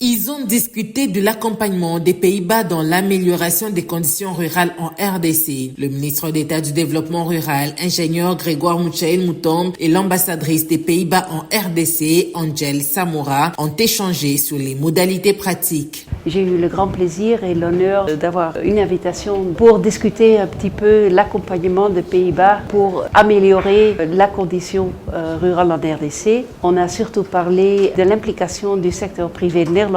Ils ont discuté de l'accompagnement des Pays-Bas dans l'amélioration des conditions rurales en RDC. Le ministre d'État du Développement rural, ingénieur Grégoire Mouchaïl Moutombe, et l'ambassadrice des Pays-Bas en RDC, Angel Samoura, ont échangé sur les modalités pratiques. J'ai eu le grand plaisir et l'honneur d'avoir une invitation pour discuter un petit peu l'accompagnement des Pays-Bas pour améliorer la condition rurale en RDC. On a surtout parlé de l'implication du secteur privé néerlandaise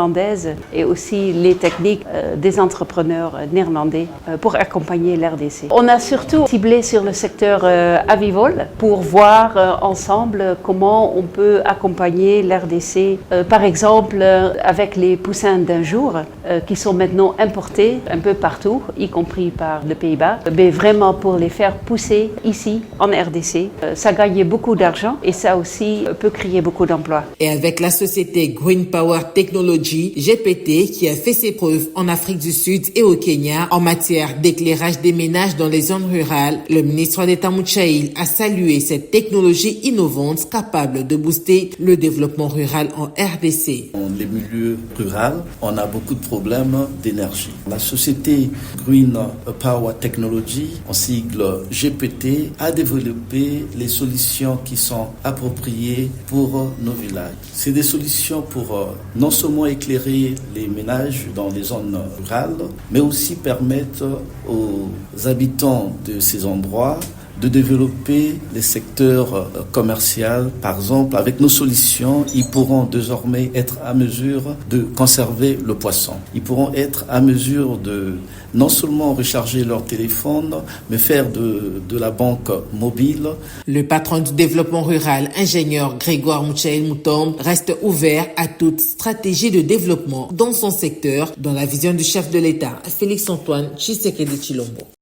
et aussi les techniques des entrepreneurs néerlandais pour accompagner l'RDC. On a surtout ciblé sur le secteur avicole pour voir ensemble comment on peut accompagner l'RDC, par exemple avec les poussins d'un jour qui sont maintenant importés un peu partout, y compris par les Pays-Bas, mais vraiment pour les faire pousser ici en RDC. Ça gagne beaucoup d'argent et ça aussi peut créer beaucoup d'emplois. Et avec la société Green Power Technology, GPT, qui a fait ses preuves en Afrique du Sud et au Kenya en matière d'éclairage des ménages dans les zones rurales, le ministre d'État Mouchaïl a salué cette technologie innovante capable de booster le développement rural en RDC. Dans les milieux ruraux, on a beaucoup de problèmes d'énergie. La société Green Power Technology, en sigle GPT, a développé les solutions qui sont appropriées pour nos villages. C'est des solutions pour non seulement éclairer les ménages dans les zones rurales, mais aussi permettre aux habitants de ces endroits de développer les secteurs commerciaux. Par exemple, avec nos solutions, ils pourront désormais être à mesure de conserver le poisson. Ils pourront être à mesure de non seulement recharger leur téléphone, mais faire de la banque mobile. Le patron du développement rural, ingénieur Grégoire Mouchaïl Moutombe, reste ouvert à toute stratégie de développement dans son secteur, dans la vision du chef de l'État, Félix Antoine Tshisekedi Tshilombo.